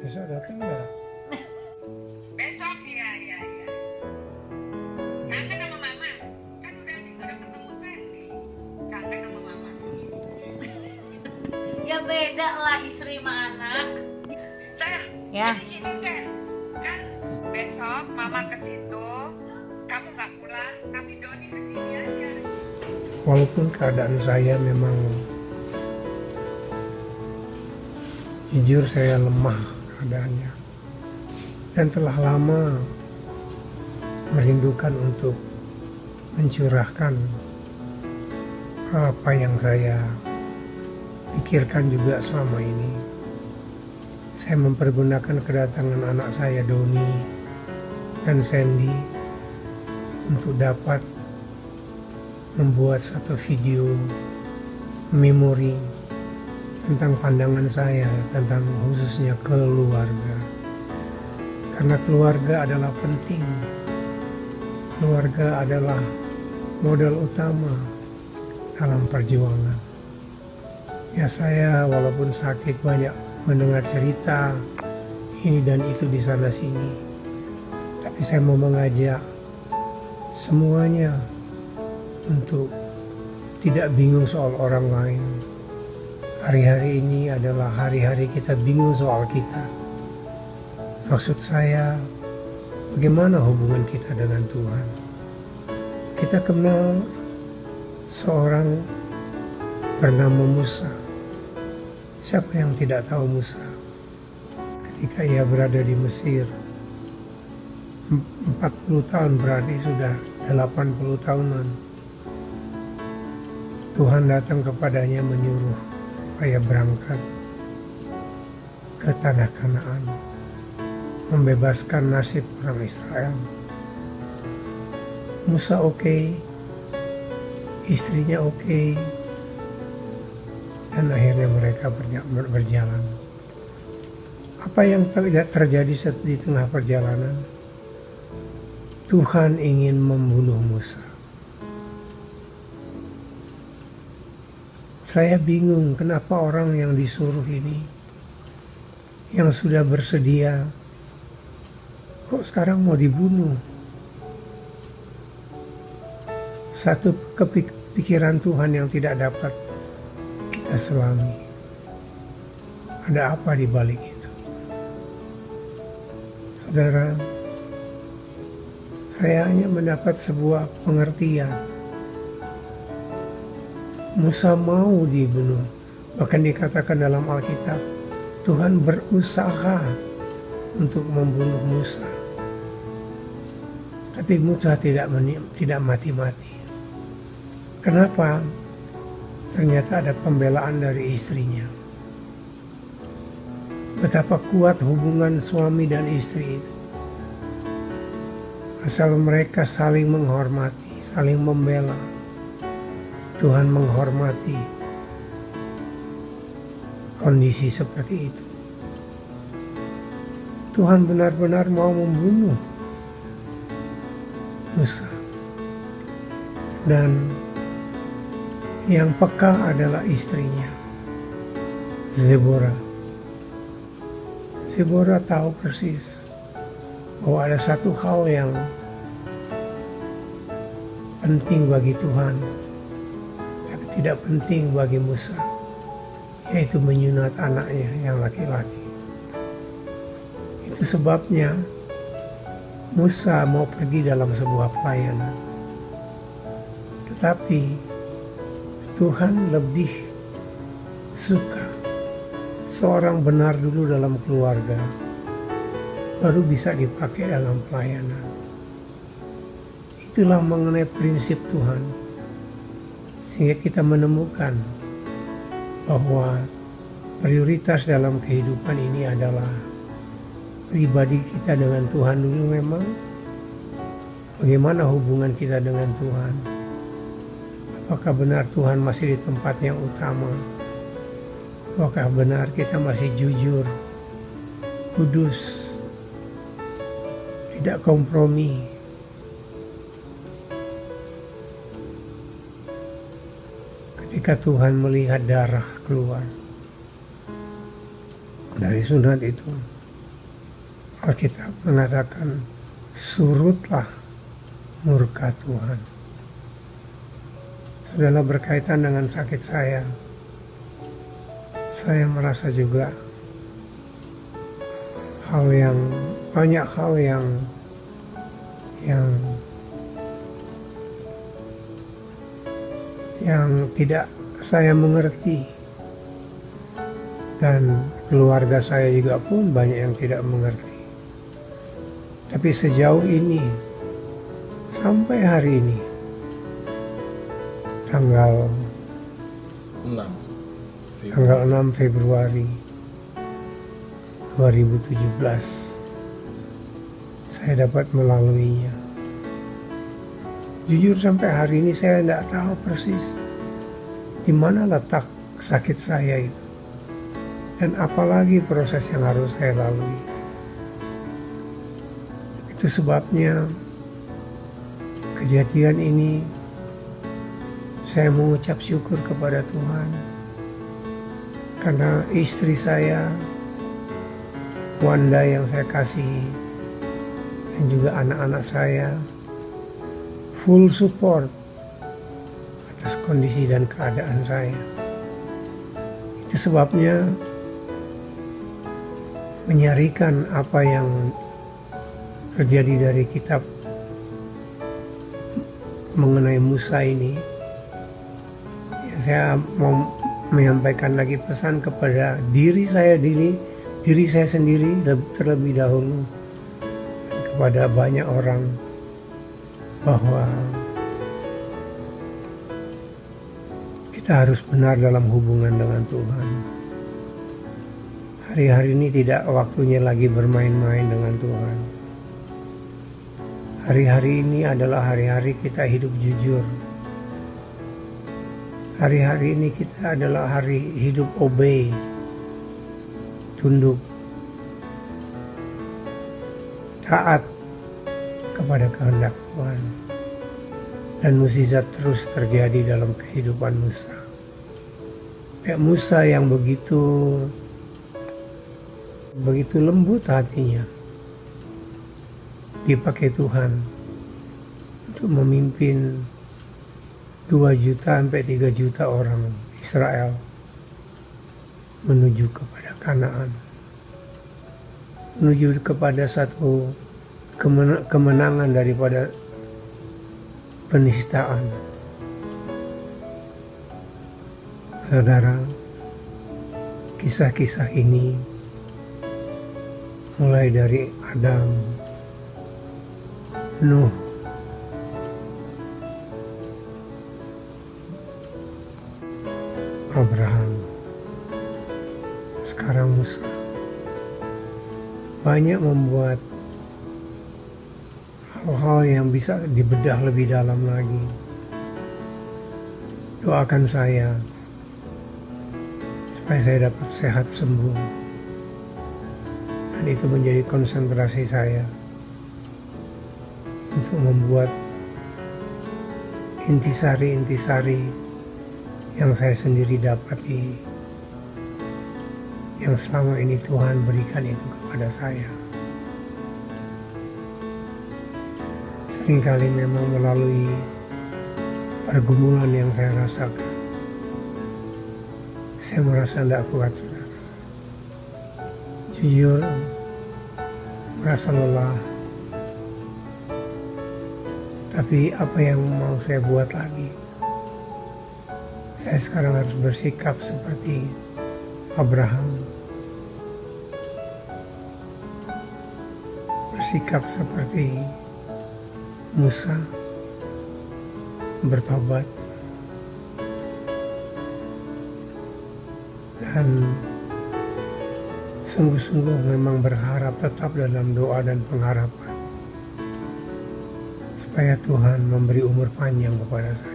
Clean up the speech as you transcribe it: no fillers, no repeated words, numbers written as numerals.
Besok datang nggak? Besok ya. Kangen sama mama. Kan udah ketemu Sandy. Kangen sama mama. Ya beda lah istri sama anak. Sen, Ya. jadi gini Sen. Kan besok mama ke situ, kamu nggak pulang, tapi Doni ke sini aja. Walaupun keadaan saya memang jujur saya lemah keadaannya dan telah lama merindukan untuk mencurahkan apa yang saya pikirkan juga selama ini. Saya mempergunakan kedatangan anak saya Doni dan Sandy untuk dapat membuat satu video memori tentang pandangan saya tentang khususnya keluarga. Karena keluarga adalah penting. Keluarga adalah modal utama dalam perjuangan. Ya, saya walaupun sakit banyak mendengar cerita ini dan itu di sana sini. Tapi saya mau mengajak semuanya untuk tidak bingung soal orang lain. Hari-hari ini adalah hari-hari kita bingung soal kita. Maksud saya, bagaimana hubungan kita dengan Tuhan? Kita kenal seorang bernama Musa. Siapa yang tidak tahu Musa? Ketika ia berada di Mesir, 40 tahun berarti sudah 80 tahunan. Tuhan datang kepadanya menyuruh supaya berangkat ke tanah Kanaan, membebaskan nasib orang Israel. Musa oke, istrinya oke, dan akhirnya mereka berjalan. Apa yang terjadi di tengah perjalanan? Tuhan ingin membunuh Musa. Saya bingung kenapa orang yang disuruh ini, yang sudah bersedia, kok sekarang mau dibunuh? Satu kepikiran Tuhan yang tidak dapat kita selami. Ada apa di balik itu? Saudara, saya hanya mendapat sebuah pengertian. Musa mau dibunuh. Bahkan dikatakan dalam Alkitab, Tuhan berusaha untuk membunuh Musa. Tapi Musa tidak mati-mati. Kenapa? Ternyata ada pembelaan dari istrinya. Betapa kuat hubungan suami dan istri itu. Asal mereka saling menghormati, saling membela. Tuhan menghormati kondisi seperti itu. Tuhan benar-benar mau membunuh Musa. Dan yang peka adalah istrinya, Zebora. Zebora tahu persis bahwa ada satu hal yang penting bagi Tuhan, tapi tidak penting bagi Musa, yaitu menyunat anaknya yang laki-laki. Itu sebabnya Musa mau pergi dalam sebuah pelayanan. Tetapi Tuhan lebih suka seorang benar dulu dalam keluarga, baru bisa dipakai dalam pelayanan. Itulah mengenai prinsip Tuhan. Sehingga kita menemukan bahwa prioritas dalam kehidupan ini adalah pribadi kita dengan Tuhan dulu memang. Bagaimana hubungan kita dengan Tuhan? Apakah benar Tuhan masih di tempat yang utama? Apakah benar kita masih jujur, kudus, tidak kompromi? Ketika Tuhan melihat darah keluar dari sunat itu, Alkitab mengatakan, surutlah murka Tuhan. Sudahlah, berkaitan dengan sakit saya merasa juga banyak hal yang tidak saya mengerti, dan keluarga saya juga pun banyak yang tidak mengerti. Tapi sejauh ini, sampai hari ini, tanggal 6 Februari 2017, saya dapat melaluinya. Jujur sampai hari ini saya tidak tahu persis di mana letak sakit saya itu, dan apalagi proses yang harus saya lalui. Itu sebabnya kejadian ini saya mengucap syukur kepada Tuhan, karena istri saya, Wanda yang saya kasihi, dan juga anak-anak saya full support atas kondisi dan keadaan saya. Itu sebabnya menyarikan apa yang terjadi dari kitab mengenai Musa ini, ya, saya mau menyampaikan lagi pesan kepada diri saya sendiri terlebih dahulu, dan kepada banyak orang, bahwa kita harus benar dalam hubungan dengan Tuhan. Hari-hari ini tidak waktunya lagi bermain-main dengan Tuhan. Hari-hari ini adalah hari-hari kita hidup jujur. Hari-hari ini kita adalah hari hidup obey, tunduk, taat kepada kehendak Tuhan. Dan mukjizat terus terjadi dalam kehidupan Musa. Kayak Musa yang begitu lembut hatinya, dipakai Tuhan untuk memimpin 2 juta sampai 3 juta orang Israel menuju kepada Kanaan, menuju kepada satu kemenangan daripada penistaan. Saudara, kisah-kisah ini mulai dari Adam, Nuh, Abraham, sekarang Musa, banyak membuat hal-hal yang bisa dibedah lebih dalam lagi. Doakan saya supaya saya dapat sehat sembuh, dan itu menjadi konsentrasi saya untuk membuat intisari-intisari yang saya sendiri dapati, yang selama ini Tuhan berikan itu kepada saya. Seringkali memang melalui pergumulan yang saya rasakan, saya merasa tidak kuat, saudara. Jujur, merasa lelah. Tapi apa yang mau saya buat lagi? Saya sekarang harus bersikap seperti Abraham, bersikap seperti Musa, bertobat, dan sungguh-sungguh memang berharap tetap dalam doa dan pengharapan supaya Tuhan memberi umur panjang kepada saya.